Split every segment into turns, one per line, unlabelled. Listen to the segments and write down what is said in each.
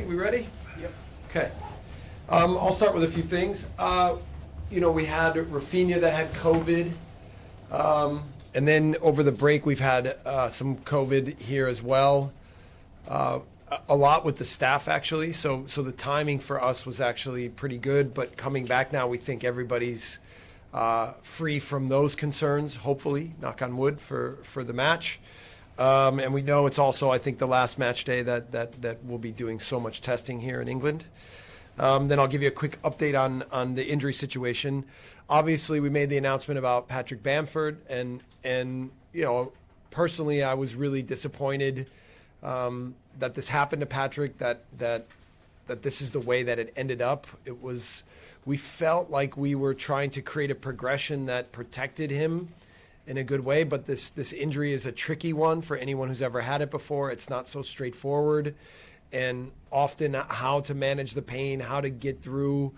Okay, we ready?
Yep.
Okay. I'll start with a few things. We had Rafinha that had COVID. And then over the break, we've had some COVID here as well. A lot with the staff, actually. So the timing for us was actually pretty good. But coming back now, we think everybody's free from those concerns, hopefully, knock on wood, for the match. And we know it's also, I think, the last match day that we'll be doing so much testing here in England. Then I'll give you a quick update on the injury situation. Obviously, we made the announcement about Patrick Bamford, and personally, I was really disappointed that this happened to Patrick. That this is the way that it ended up. We felt like we were trying to create a progression that protected him in a good way, but this injury is a tricky one for anyone who's ever had it before. It's not so straightforward, and often how to manage the pain, how to get through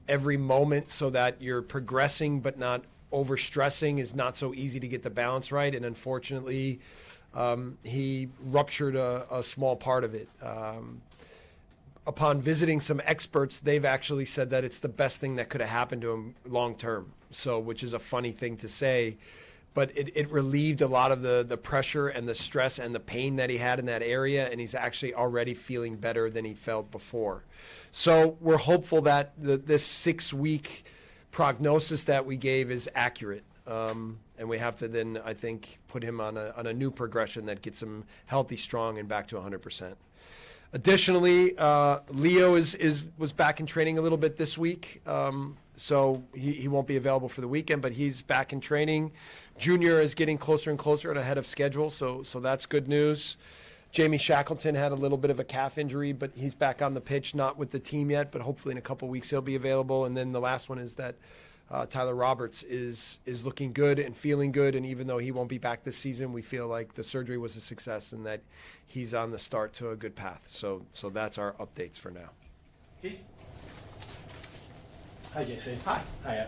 every moment so that you're progressing but not overstressing is not so easy to get the balance right. And unfortunately, he ruptured a small part of it. Upon visiting some experts, they've actually said that it's the best thing that could have happened to him long term. So, which is a funny thing to say, but it relieved a lot of the pressure and the stress and the pain that he had in that area, and he's actually already feeling better than he felt before. So we're hopeful that this 6-week prognosis that we gave is accurate. And we have to then, I think, put him on a new progression that gets him healthy, strong, and back to 100%. Additionally, Leo was back in training a little bit this week, so he won't be available for the weekend, but he's back in training. Junior is getting closer and closer and ahead of schedule, so that's good news. Jamie Shackleton had a little bit of a calf injury, but he's back on the pitch, not with the team yet, but hopefully in a couple weeks he'll be available. And then the last one is that Tyler Roberts is looking good and feeling good, and even though he won't be back this season, we feel like the surgery was a success and that he's on the start to a good path. So that's our updates for now.
Okay. Hi, Jesse.
Hi.
Hi.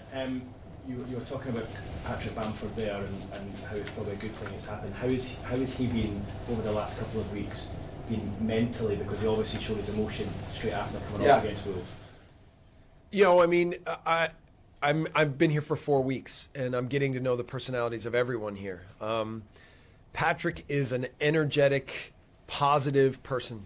You were talking about Patrick Bamford there and how it's probably a good thing it's happened. How has he been over the last couple of weeks, been mentally, because he obviously showed his emotion straight after coming up against Wolves?
I've been here for 4 weeks, and I'm getting to know the personalities of everyone here. Patrick is an energetic, positive person.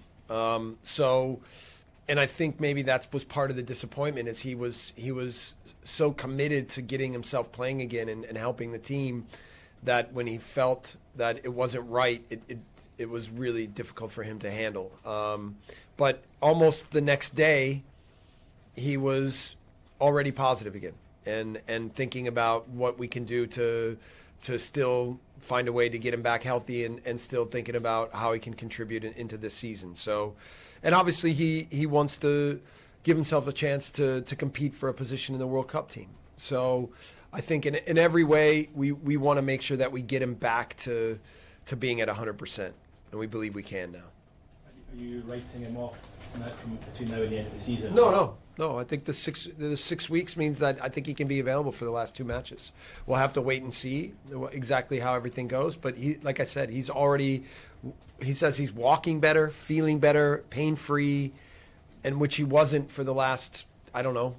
And I think maybe that was part of the disappointment, is he was so committed to getting himself playing again and helping the team that when he felt that it wasn't right, it was really difficult for him to handle. But almost the next day, he was already positive again and thinking about what we can do to still find a way to get him back healthy and still thinking about how he can contribute into this season. So, and obviously he wants to give himself a chance to compete for a position in the World Cup team. So I think in every way we want to make sure that we get him back to being at 100%, and we believe we can now.
Are you writing him off from between now and the end of the season?
No, I think the 6 weeks means that I think he can be available for the last 2 matches. We'll have to wait and see exactly how everything goes. But like I said, he says he's walking better, feeling better, pain-free, and which he wasn't for the last,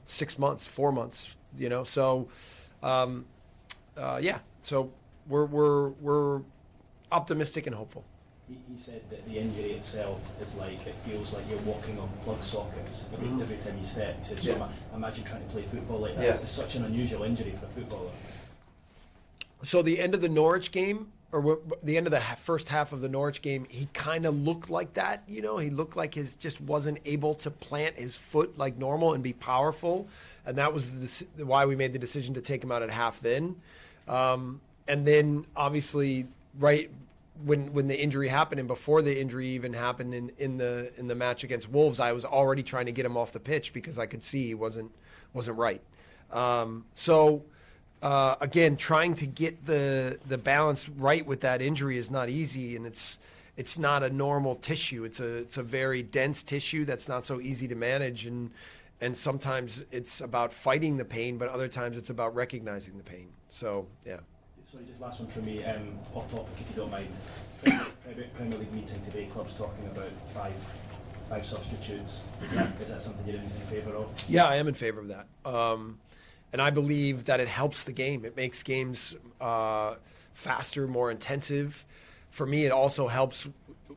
6 months, 4 months, So, So we're optimistic and hopeful.
He said that the injury itself is it feels like you're walking on plug sockets every time you step. He said, imagine trying to play football like that. Yeah. It's such an unusual injury for a footballer.
So the end of the Norwich game, or the end of the first half of the Norwich game, he kind of looked like that. He looked like just wasn't able to plant his foot like normal and be powerful. And that was why we made the decision to take him out at half then. And then obviously when the injury happened and before the injury even happened in the match against Wolves, I was already trying to get him off the pitch because I could see he wasn't right. Again, trying to get the balance right with that injury is not easy, and it's not a normal tissue. It's a very dense tissue that's not so easy to manage, and sometimes it's about fighting the pain, but other times it's about recognizing the pain. So yeah.
Sorry, just last one from me, off topic if you don't mind. Premier League meeting today, clubs talking about by substitutes. Is that something you're in favour of?
Yeah, I am in favor of that. And I believe that it helps the game. It makes games faster, more intensive. For me, it also helps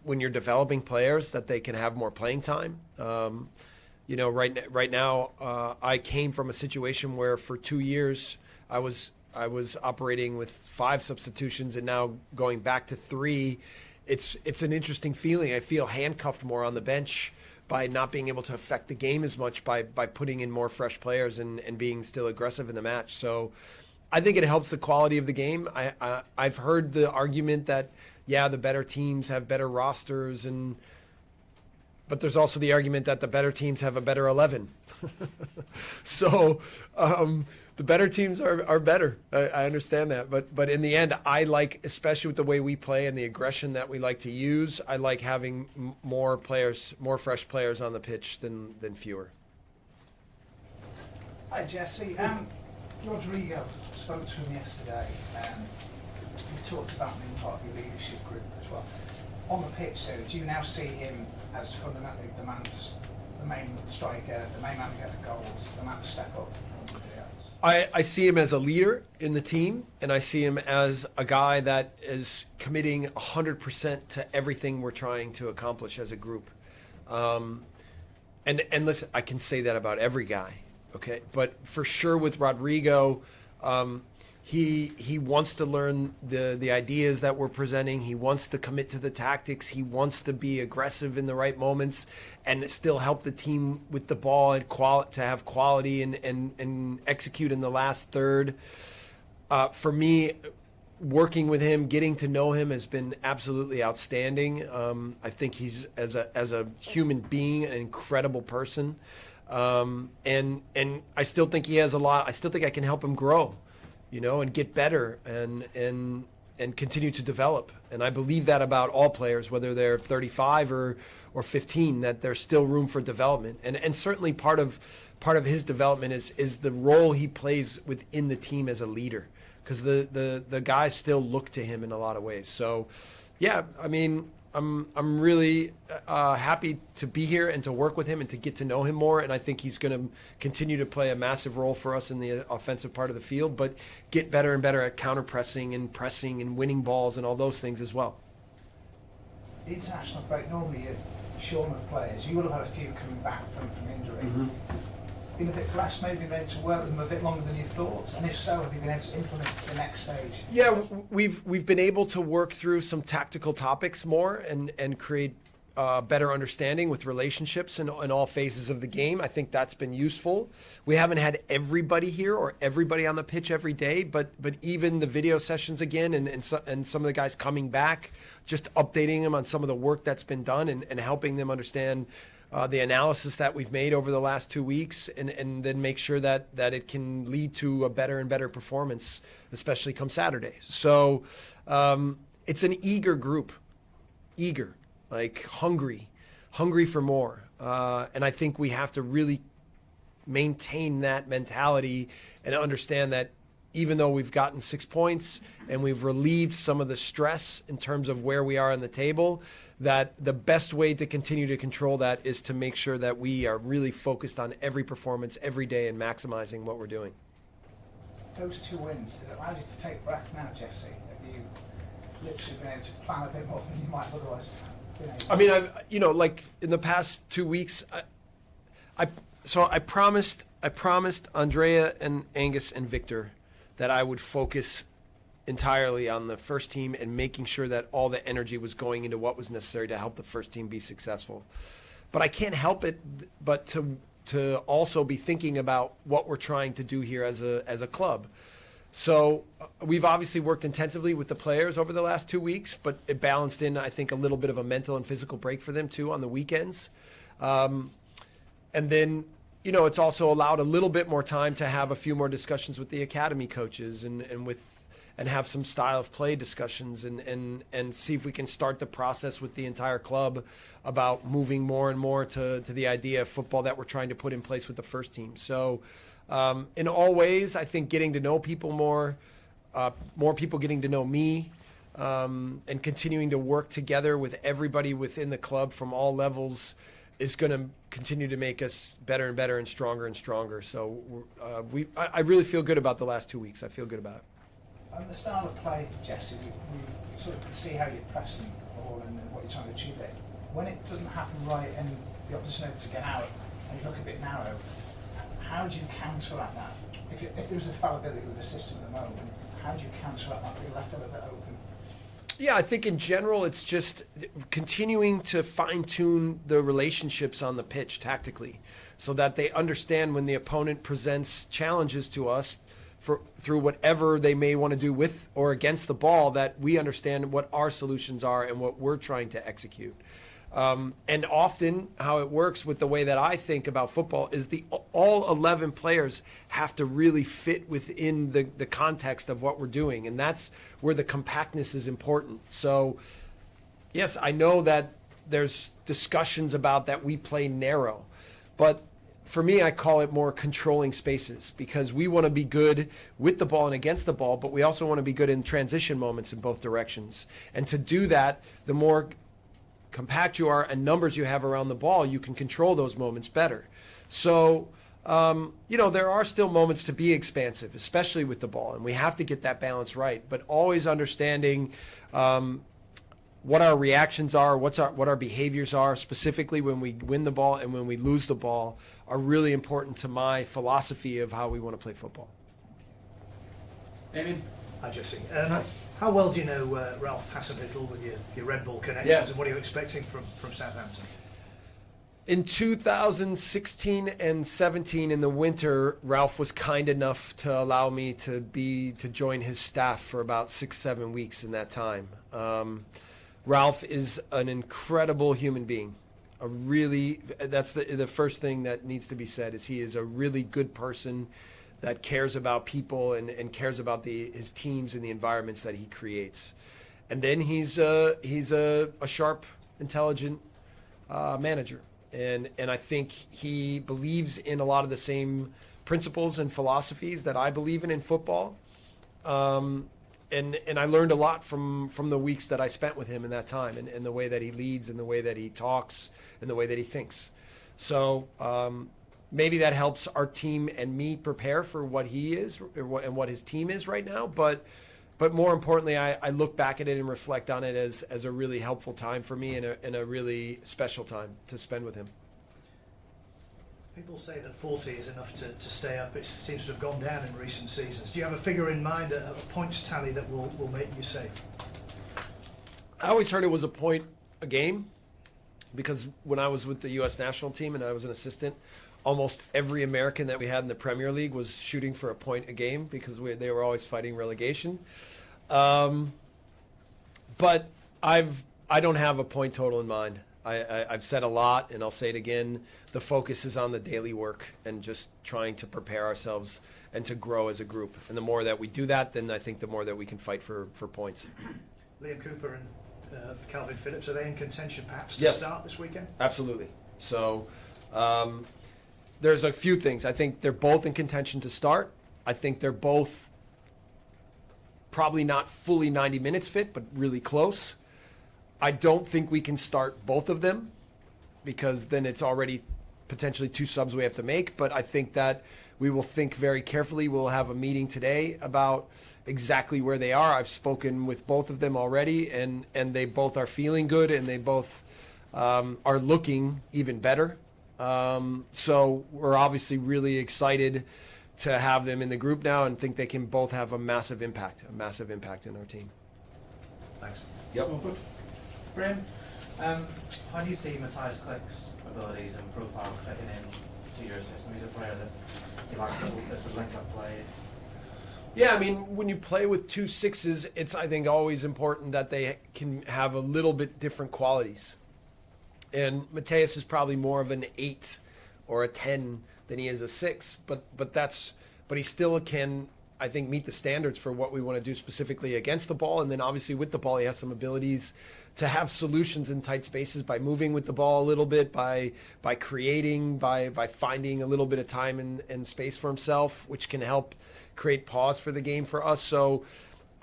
when you're developing players that they can have more playing time. Right now, I came from a situation where for 2 years I was operating with 5 substitutions, and now going back to 3. It's an interesting feeling. I feel handcuffed more on the bench by not being able to affect the game as much by putting in more fresh players and being still aggressive in the match. So I think it helps the quality of the game. I've heard the argument that, yeah, the better teams have better rosters, but there's also the argument that the better teams have a better 11. So the better teams are better. I understand that. But in the end, I like, especially with the way we play and the aggression that we like to use, I like having more players, more fresh players on the pitch than fewer.
Hi, Jesse. Rodrigo spoke to him yesterday. You talked about him being part of your leadership group as well. On the pitch, so do you now see him as fundamentally the main striker, the main man to get the goals, the man to step up from everybody else?
I see him as a leader in the team, and I see him as a guy that is committing 100% to everything we're trying to accomplish as a group. And listen, I can say that about every guy, okay? But for sure with Rodrigo, he wants to learn the ideas that we're presenting. He wants to commit to the tactics. He wants to be aggressive in the right moments and still help the team with the ball and to have quality and execute in the last third. For me, working with him, getting to know him has been absolutely outstanding. I think he's, as a human being, an incredible person. And I still think he has a lot. I still think I can help him grow, and get better and continue to develop. And I believe that about all players, whether they're 35 or 15, that there's still room for development. And certainly part of his development is the role he plays within the team as a leader, because the guys still look to him in a lot of ways. So, yeah, I mean, I'm really happy to be here and to work with him and to get to know him more. And I think he's going to continue to play a massive role for us in the offensive part of the field, but get better and better at counter-pressing and pressing and winning balls and all those things as well.
The international break, normally you're short of players. You will have had a few coming back from injury. Mm-hmm. Been a bit blessed maybe then to work with them a bit longer than you thought? And if so, have you been able to implement the next stage? Yeah,
we've been able to work through some tactical topics more and create better understanding with relationships in all phases of the game. I think that's been useful. We haven't had everybody here or everybody on the pitch every day, but even the video sessions again and some of the guys coming back, just updating them on some of the work that's been done and helping them understand the analysis that we've made over the last 2 weeks, and then make sure that it can lead to a better and better performance, especially come Saturday. So it's an eager group, like hungry for more. And I think we have to really maintain that mentality and understand that even though we've gotten 6 points and we've relieved some of the stress in terms of where we are on the table, that the best way to continue to control that is to make sure that we are really focused on every performance every day and maximizing what we're doing.
Those 2 wins, does it allow you to take breath now, Jesse? Have you literally been able to plan a bit more than you might have otherwise been able to?
I mean, like in the past 2 weeks, I promised Andrea and Angus and Victor that I would focus entirely on the first team and making sure that all the energy was going into what was necessary to help the first team be successful. But I can't help it but to also be thinking about what we're trying to do here as a club. So we've obviously worked intensively with the players over the last 2 weeks, but it balanced in, I think, a little bit of a mental and physical break for them too on the weekends. And then, it's also allowed a little bit more time to have a few more discussions with the academy coaches and have some style of play discussions and see if we can start the process with the entire club about moving more and more to the idea of football that we're trying to put in place with the first team. So in all ways, I think getting to know people more people getting to know me, and continuing to work together with everybody within the club from all levels is going to continue to make us better and better and stronger and stronger. So I really feel good about the last 2 weeks. I feel good about it.
And the style of play, Jesse, we sort of can see how you're pressing the ball and what you're trying to achieve there. When it doesn't happen right and the opposition able to get out and you look a bit narrow, how do you counteract that? If there's a fallibility with the system at the moment, how do you counteract that? Be left a little bit open.
Yeah, I think in general it's just continuing to fine-tune the relationships on the pitch tactically so that they understand when the opponent presents challenges to us through whatever they may want to do with or against the ball, that we understand what our solutions are and what we're trying to execute. And often how it works with the way that I think about football is all 11 players have to really fit within the context of what we're doing. And that's where the compactness is important. So, yes, I know that there's discussions about that we play narrow. But for me, I call it more controlling spaces, because we want to be good with the ball and against the ball, but we also want to be good in transition moments in both directions. And to do that, the more compact you are and numbers you have around the ball, you can control those moments better. So, there are still moments to be expansive, especially with the ball, and we have to get that balance right. But always understanding what our reactions are, what our behaviors are, specifically when we win the ball and when we lose the ball, are really important to my philosophy of how we want to play football.
Damien?
Hi, Jesse. How well do you know Ralph Hasenhüttl with your Red Bull connections, and what are you expecting from Southampton?
In 2016 and 17 in the winter, Ralph was kind enough to allow me to join his staff for about 6-7 weeks in that time. Ralph is an incredible human being. That's the first thing that needs to be said, is he is a really good person that cares about people and cares about his teams and the environments that he creates. And then he's a sharp, intelligent manager. And I think he believes in a lot of the same principles and philosophies that I believe in football. And I learned a lot from the weeks that I spent with him in that time, and the way that he leads and the way that he talks and the way that he thinks. So maybe that helps our team and me prepare for what he is and what his team is right now. But more importantly, I look back at it and reflect on it as a really helpful time for me and a really special time to spend with him.
People say that 40 is enough to stay up. It seems to have gone down in recent seasons. Do you have a figure in mind, a points tally that will make you safe?
I always heard it was a point a game, because when I was with the U.S. national team and I was an assistant, almost every American that we had in the Premier League was shooting for a point a game, because they were always fighting relegation. But I don't have a point total in mind. I've said a lot, and I'll say it again. The focus is on the daily work and just trying to prepare ourselves and to grow as a group. And the more that we do that, then I think the more that we can fight for points.
Liam Cooper and Calvin Phillips, are they in contention perhaps to
Yes.
start this weekend?
Absolutely. So there's a few things. I think they're both in contention to start. I think they're both probably not fully 90 minutes fit, but really close. I don't think we can start both of them, because then it's already potentially 2 subs we have to make. But I think that we will think very carefully. We'll have a meeting today about exactly where they are. I've spoken with both of them already, and they both are feeling good, and they both are looking even better. So we're obviously really excited to have them in the group now, and think they can both have a massive impact in our team.
Thanks.
Yep.
Well, good. Graham, how do you see Matthias Klick's abilities and profile fitting in to your system? He's a player that you like as a link-up play.
Yeah, I mean, when you play with 2 6s, it's, I think, always important that they can have a little bit different qualities. And Matthias is probably more of an 8 or a 10 than he is a 6, but he still can, I think, meet the standards for what we want to do specifically against the ball. And then obviously with the ball, he has some abilities to have solutions in tight spaces by moving with the ball a little bit, by creating, by finding a little bit of time and space for himself, which can help create pause for the game for us. So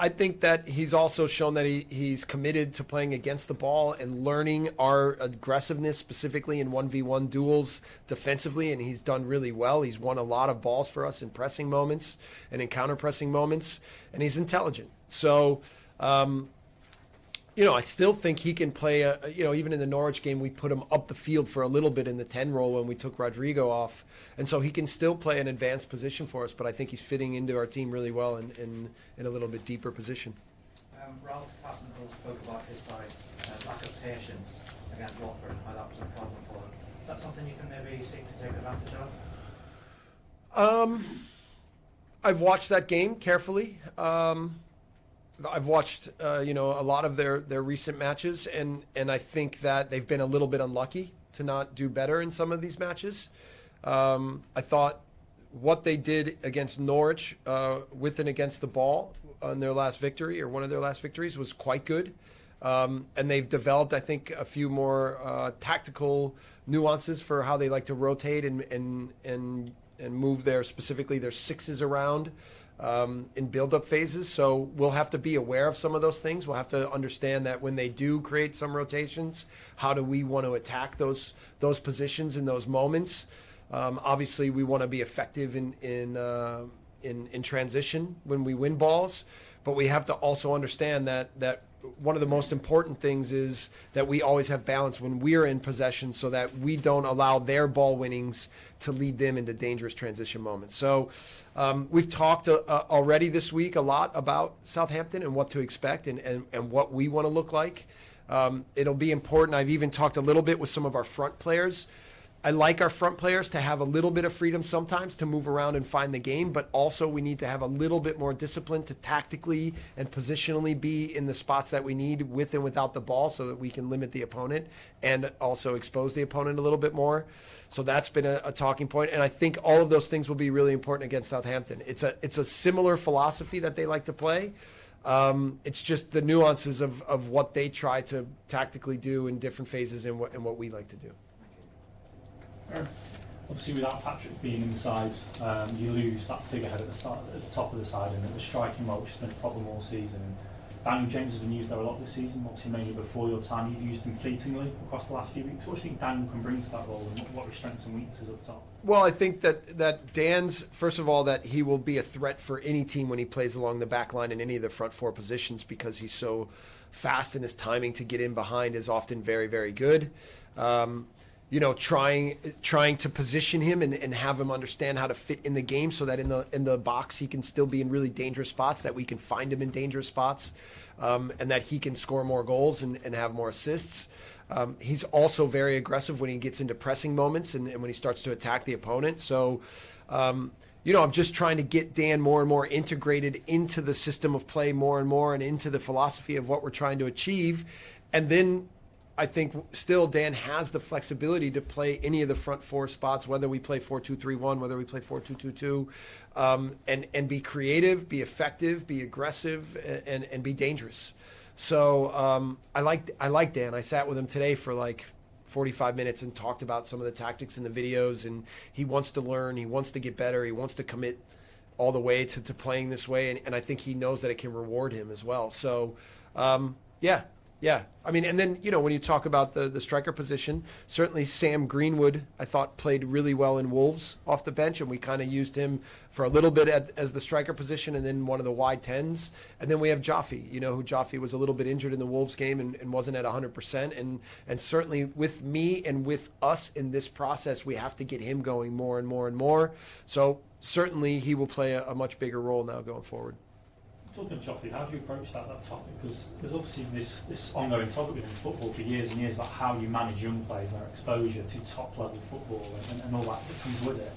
I think that he's also shown that he's committed to playing against the ball and learning our aggressiveness, specifically in 1v1 duels defensively, and he's done really well. He's won a lot of balls for us in pressing moments and in counter-pressing moments, and he's intelligent. So, I still think he can play, even in the Norwich game, we put him up the field for a little bit in the 10 role when we took Rodrigo off. And so he can still play an advanced position for us, but I think he's fitting into our team really well in a little bit deeper position.
Ralph Hasenhuttl spoke about his side's lack of patience against Watford and how that was a problem for him. Is that something you can maybe seek to take advantage of?
I've watched that game carefully. I've watched, a lot of their recent matches, and I think that they've been a little bit unlucky to not do better in some of these matches. I thought what they did against Norwich with and against the ball on their last victory, or one of their last victories, was quite good. And they've developed, I think, a few more tactical nuances for how they like to rotate and move specifically their sixes around in build-up phases. So we'll have to be aware of some of those things. We'll have to understand that when they do create some rotations, how do we want to attack those positions in those moments? Obviously, we want to be effective in transition when we win balls, but we have to also understand that one of the most important things is that we always have balance when we're in possession, so that we don't allow their ball winnings to lead them into dangerous transition moments. So we've talked already this week a lot about Southampton and what to expect and what we want to look like. It'll be important. I've even talked a little bit with some of our front players. I like our front players to have a little bit of freedom sometimes to move around and find the game, but also we need to have a little bit more discipline to tactically and positionally be in the spots that we need with and without the ball, so that we can limit the opponent and also expose the opponent a little bit more. So that's been a talking point, and I think all of those things will be really important against Southampton. It's a similar philosophy that they like to play. It's just the nuances of what they try to tactically do in different phases and what we like to do.
Obviously, without Patrick being inside, you lose that figurehead at the top of the side, and the striking role, which has been a problem all season. And Daniel James has been used there a lot this season, obviously mainly before your time. You've used him fleetingly across the last few weeks. What do you think Daniel can bring to that role, and what are his strengths and weaknesses up top?
Well, I think that Dan's, first of all, that he will be a threat for any team when he plays along the back line in any of the front four positions, because he's so fast, and his timing to get in behind is often very, very good. Trying to position him and have him understand how to fit in the game, so that in the box he can still be in really dangerous spots, that we can find him in dangerous spots, and that he can score more goals and have more assists. He's also very aggressive when he gets into pressing moments and when he starts to attack the opponent. So, I'm just trying to get Dan more and more integrated into the system of play more and more, and into the philosophy of what we're trying to achieve. And then I think still Dan has the flexibility to play any of the front four spots, whether we play 4-2-3-1, whether we play 4-2-2-2, and be creative, be effective, be aggressive, and be dangerous. So I like Dan. I sat with him today for like 45 minutes and talked about some of the tactics in the videos, and he wants to learn, he wants to get better, he wants to commit all the way to playing this way, and I think he knows that it can reward him as well. So yeah. I mean, and then, when you talk about the striker position, certainly Sam Greenwood, I thought, played really well in Wolves off the bench, and we kind of used him for a little bit as the striker position, and then one of the wide tens. And then we have Jaffe, who Jaffe was a little bit injured in the Wolves game and wasn't at 100%. And certainly with me and with us in this process, we have to get him going more and more and more. So certainly he will play a much bigger role now going forward.
Talking of Joffrey, how do you approach that topic? Because there's obviously this ongoing topic within football for years and years about how you manage young players and their exposure to top-level football and all that comes with it.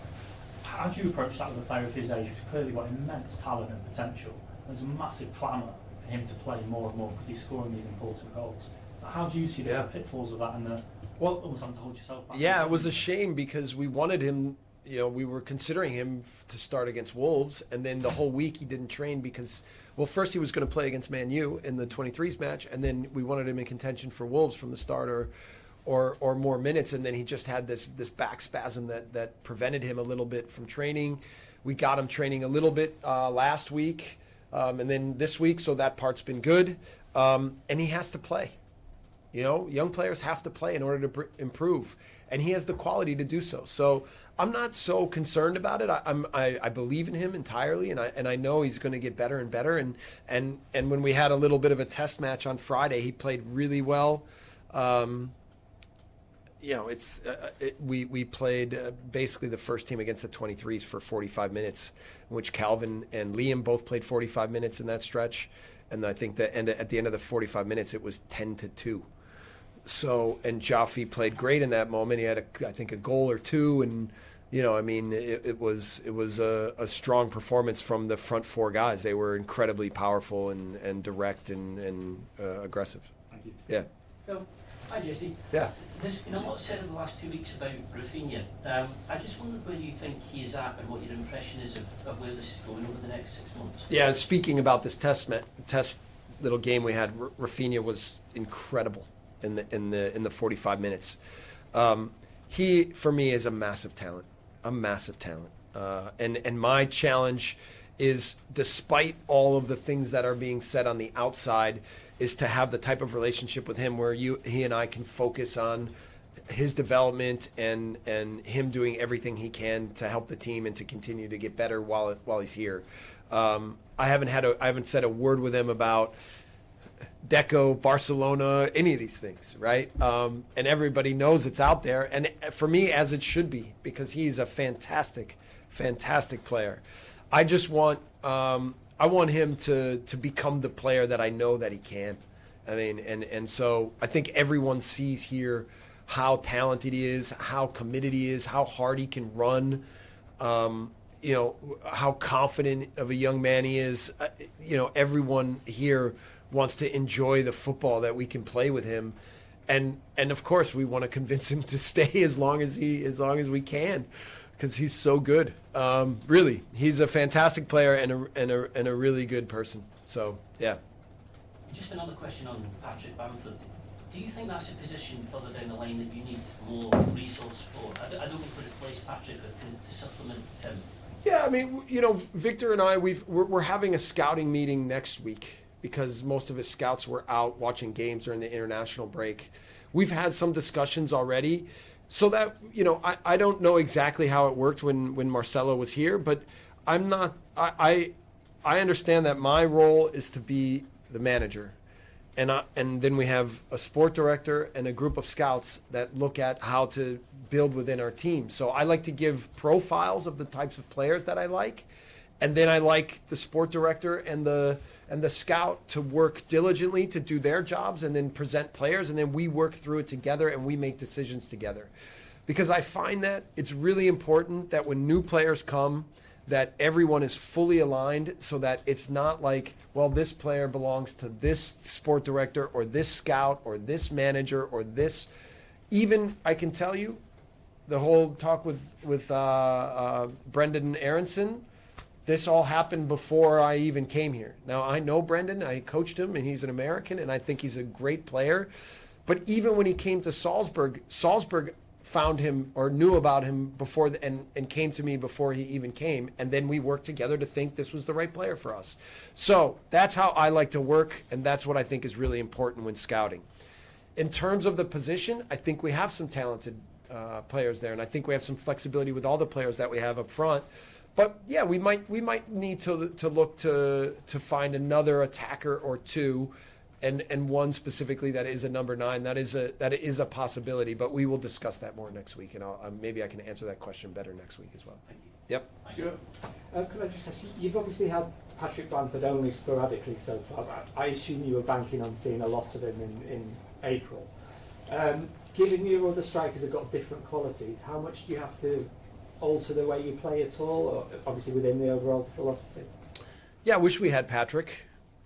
How do you approach that with a player of his age who's clearly got immense talent and potential? There's a massive clamour for him to play more and more because he's scoring these important goals. How do you see the pitfalls of that and almost having to hold yourself back?
Yeah, it was a shame because we wanted him. We were considering him to start against Wolves, and then the whole week he didn't train because, well, first he was going to play against Man U in the 23s match, and then we wanted him in contention for Wolves from the start or more minutes, and then he just had this back spasm that prevented him a little bit from training. We got him training a little bit last week, And then this week, so that part's been good. And he has to play. You know, young players have to play in order to improve, and he has the quality to do so. So I'm not so concerned about it. I believe in him entirely, and I know he's going to get better and better. And when we had a little bit of a test match on Friday, he played really well. You know, we played basically the first team against the 23s for 45 minutes, in which Calvin and Liam both played 45 minutes in that stretch. And I think at the end of the 45 minutes, it was 10-2. So, and Jaffe played great in that moment. He had, I think, a goal or two. And, you know, I mean, it was a strong performance from the front four guys. They were incredibly powerful and direct and aggressive.
Thank you.
Yeah.
Phil, hi Jesse.
Yeah.
There's been a lot said in the last 2 weeks about Rafinha. I just wondered where you think he is at and what your impression is of where this is going over the next 6 months.
Yeah, speaking about this test little game we had, Rafinha was incredible in the 45 minutes. He, for me, is a massive talent. And my challenge is, despite all of the things that are being said on the outside, is to have the type of relationship with him where he and I can focus on his development and him doing everything he can to help the team and to continue to get better while he's here. I haven't said a word with him about Deco, Barcelona, any of these things, right? And everybody knows it's out there, and for me, as it should be, because he's a fantastic player. I just want I want him to become the player that I know that he can. I mean, and so I think everyone sees here how talented he is, how committed he is, how hard he can run. You know, how confident of a young man he is. You know, everyone here wants to enjoy the football that we can play with him, and of course we want to convince him to stay as long as we can, because he's so good. Really, he's a fantastic player and a really good person. So yeah.
Just another question on Patrick Bamford. Do you think that's a position further down the line that you need more resource for? I don't want to replace Patrick, but to supplement him.
Yeah, I mean, you know, Victor and I, we're having a scouting meeting next week because most of his scouts were out watching games during the international break. We've had some discussions already, so that, you know, I don't know exactly how it worked when Marcelo was here, but I'm not. I understand that my role is to be the manager, and then we have a sport director and a group of scouts that look at how to build within our team. So I like to give profiles of the types of players that I like, and then I like the sport director and the scout to work diligently to do their jobs and then present players, and then we work through it together and we make decisions together. Because I find that it's really important that when new players come, that everyone is fully aligned, so that it's not like, well, this player belongs to this sport director or this scout or this manager or this. Even, I can tell you, the whole talk with Brendan Aronson, this all happened before I even came here. Now, I know Brendan, I coached him, and he's an American, and I think he's a great player. But even when he came to Salzburg found him or knew about him before and came to me before he even came, and then we worked together to think this was the right player for us. So that's how I like to work, and that's what I think is really important when scouting. In terms of the position, I think we have some talented players there, and I think we have some flexibility with all the players that we have up front. But yeah, we might need to look to find another attacker or two, and one specifically that is a number 9. That is a possibility. But we will discuss that more next week, and maybe I can answer that question better next week as well.
Thank you.
Yep.
Sure. Could I just ask you, you've obviously had Patrick Bamford only sporadically so far. I assume you were banking on seeing a lot of him in April. Given your other strikers have got different qualities, how much do you have to alter the way you play at all, or obviously within the overall philosophy?
Yeah, I wish we had Patrick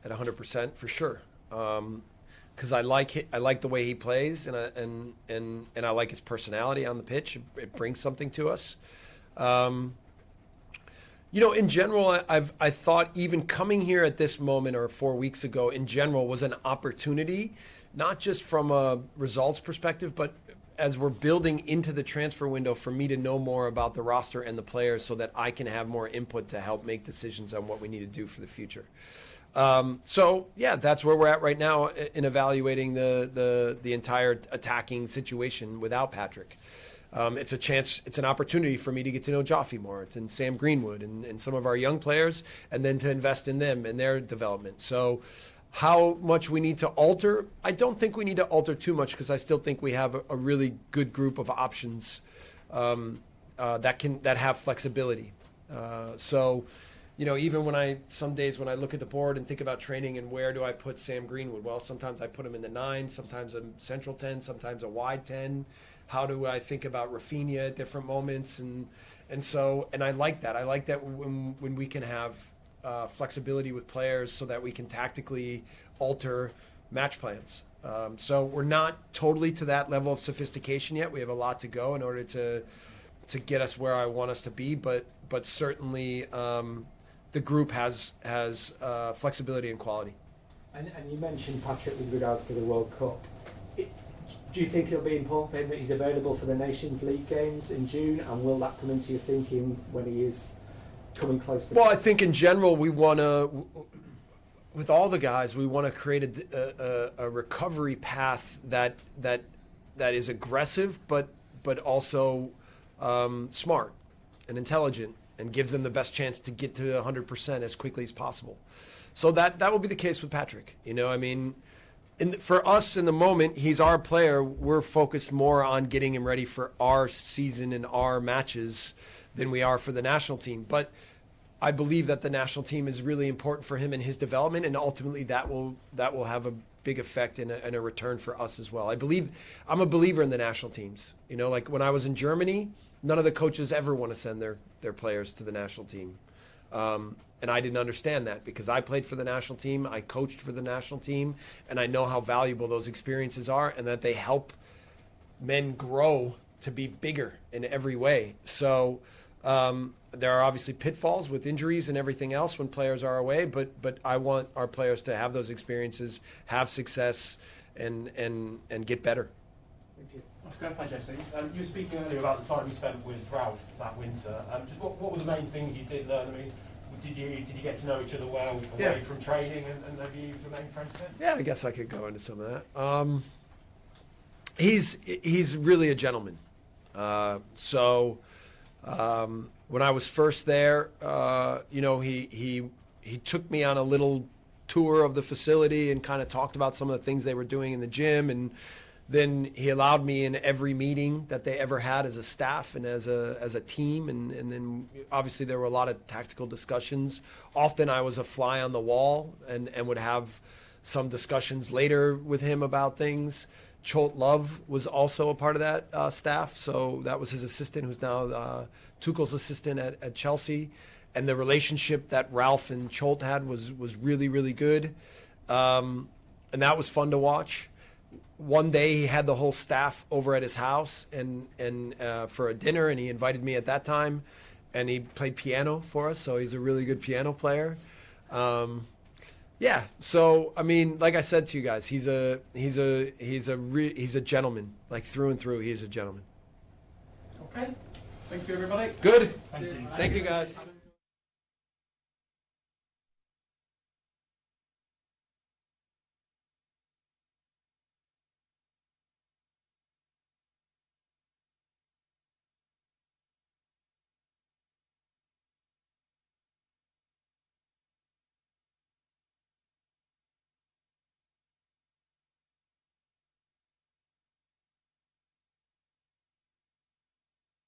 at 100% for sure. Because I like the way he plays, and I like his personality on the pitch. It brings something to us. You know, in general, I thought even coming here at this moment or 4 weeks ago, in general, was an opportunity, not just from a results perspective, but as we're building into the transfer window, for me to know more about the roster and the players so that I can have more input to help make decisions on what we need to do for the future. So yeah, that's where we're at right now in evaluating the entire attacking situation without Patrick. It's a chance, it's an opportunity for me to get to know Joffe more. It's in Sam Greenwood and some of our young players, and then to invest in them and their development. So how much we need to alter, I don't think we need to alter too much, because I still think we have a really good group of options that have flexibility. So, you know, even some days when I look at the board and think about training and where do I put Sam Greenwood, well, sometimes I put him in the 9, sometimes a central 10, sometimes a wide 10. How do I think about Rafinha at different moments? And I like that. I like that when we can have flexibility with players so that we can tactically alter match plans. So we're not totally to that level of sophistication yet. We have a lot to go in order to get us where I want us to be, but certainly the group has flexibility and quality.
And you mentioned Patrick with regards to the World Cup. Do you think it'll be important for him that he's available for the Nations League games in June, and will that come into your thinking when he is coming close to?
Well, I think in general we want to, with all the guys, we want to create a recovery path that is aggressive, but also smart and intelligent, and gives them the best chance to get to 100% as quickly as possible. So that will be the case with Patrick. You know, I mean, for us in the moment, he's our player. We're focused more on getting him ready for our season and our matches than we are for the national team. But I believe that the national team is really important for him and his development, and ultimately that will have a big effect and a return for us as well. I'm a believer in the national teams. You know, like when I was in Germany, none of the coaches ever want to send their players to the national team. And I didn't understand that, because I played for the national team, I coached for the national team, and I know how valuable those experiences are, and that they help men grow to be bigger in every way. So there are obviously pitfalls with injuries and everything else when players are away, but I want our players to have those experiences, have success, and get better.
Thank you.
That's great, thank you, Jesse. You were speaking earlier about the time you spent with Ralph that winter. Just what were the main things you did learn? I mean, did you get to know each other well away from training, and have you remained friends since?
Yeah, I guess I could go into some of that. He's really a gentleman. So when I was first there, you know, he took me on a little tour of the facility and kind of talked about some of the things they were doing in the gym, and then he allowed me in every meeting that they ever had as a staff and as a team, and then obviously there were a lot of tactical discussions. Often I was a fly on the wall and would have some discussions later with him about things. Cholt Love was also a part of that staff, so that was his assistant, who's now Tuchel's assistant at Chelsea. And the relationship that Ralph and Cholt had was really, really good. And that was fun to watch. One day he had the whole staff over at his house and for a dinner, and he invited me at that time, and he played piano for us, so he's a really good piano player. Yeah, so I mean, like I said to you guys, he's a gentleman, like through and through. He is a gentleman.
Okay, thank you everybody.
Good.
Thank you.
Thank you guys.